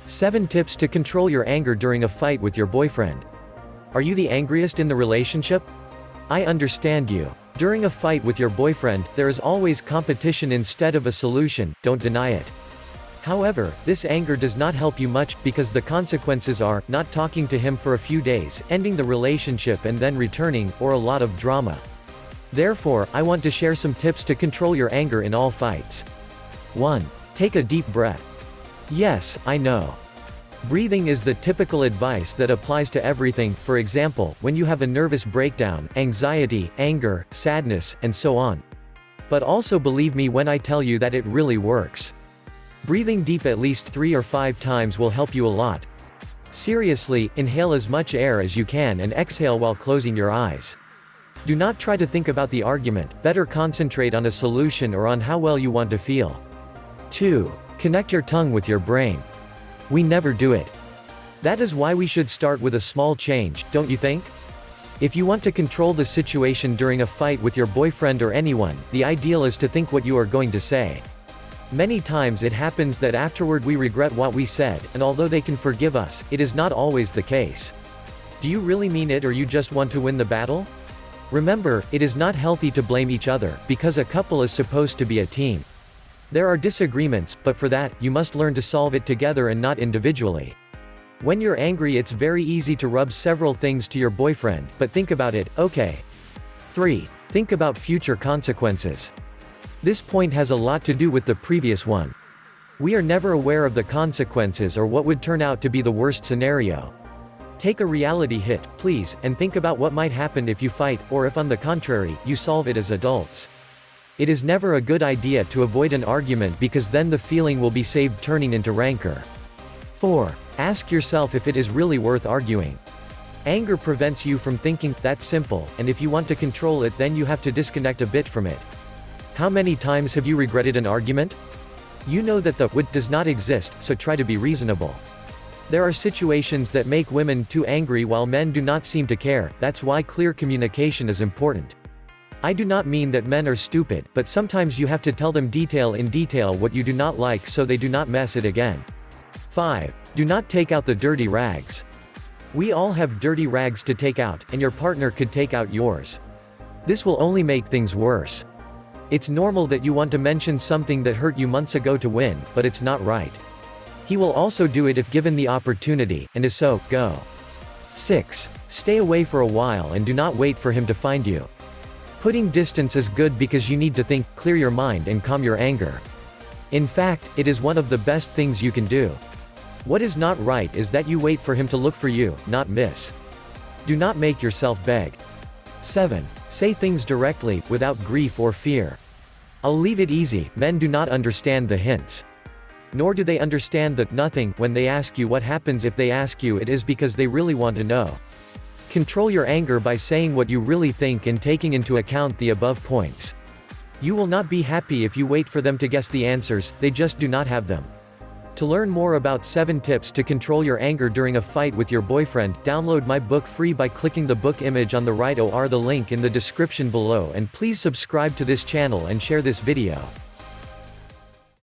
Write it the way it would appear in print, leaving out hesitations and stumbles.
7 tips to control your anger during a fight with your boyfriend. Are you the angriest in the relationship? I understand you. During a fight with your boyfriend, there is always competition instead of a solution, don't deny it. However, this anger does not help you much, because the consequences are, not talking to him for a few days, ending the relationship and then returning, or a lot of drama. Therefore, I want to share some tips to control your anger in all fights. 1. Take a deep breath. Yes, I know. Breathing is the typical advice that applies to everything, for example, when you have a nervous breakdown, anxiety, anger, sadness, and so on. But also believe me when I tell you that it really works. Breathing deep at least 3 or 5 times will help you a lot. Seriously, inhale as much air as you can and exhale while closing your eyes. Do not try to think about the argument, better concentrate on a solution or on how well you want to feel. 2. Connect your tongue with your brain. We never do it. That is why we should start with a small change, don't you think? If you want to control the situation during a fight with your boyfriend or anyone, the ideal is to think what you are going to say. Many times it happens that afterward we regret what we said, and although they can forgive us, it is not always the case. Do you really mean it, or you just want to win the battle? Remember, it is not healthy to blame each other, because a couple is supposed to be a team. There are disagreements, but for that, you must learn to solve it together and not individually. When you're angry, it's very easy to rub several things to your boyfriend, but think about it, okay? 3. Think about future consequences. This point has a lot to do with the previous one. We are never aware of the consequences or what would turn out to be the worst scenario. Take a reality hit, please, and think about what might happen if you fight, or if on the contrary, you solve it as adults. It is never a good idea to avoid an argument, because then the feeling will be saved turning into rancor. 4. Ask yourself if it is really worth arguing. Anger prevents you from thinking, that's simple, and if you want to control it, then you have to disconnect a bit from it. How many times have you regretted an argument? You know that the would does not exist, so try to be reasonable. There are situations that make women too angry while men do not seem to care. That's why clear communication is important. I do not mean that men are stupid, but sometimes you have to tell them detail in detail what you do not like so they do not mess it again. 5. Do not take out the dirty rags. We all have dirty rags to take out, and your partner could take out yours. This will only make things worse. It's normal that you want to mention something that hurt you months ago to win, but it's not right. He will also do it if given the opportunity, and if so, go. 6. Stay away for a while and do not wait for him to find you. Putting distance is good because you need to think, clear your mind and calm your anger. In fact, it is one of the best things you can do. What is not right is that you wait for him to look for you, not miss. Do not make yourself beg. 7. Say things directly, without grief or fear. I'll leave it easy, men do not understand the hints. Nor do they understand the nothing when they ask you what happens if they ask you, it is because they really want to know. Control your anger by saying what you really think and taking into account the above points. You will not be happy if you wait for them to guess the answers, they just do not have them. To learn more about 7 tips to control your anger during a fight with your boyfriend, download my book free by clicking the book image on the right or the link in the description below, and please subscribe to this channel and share this video.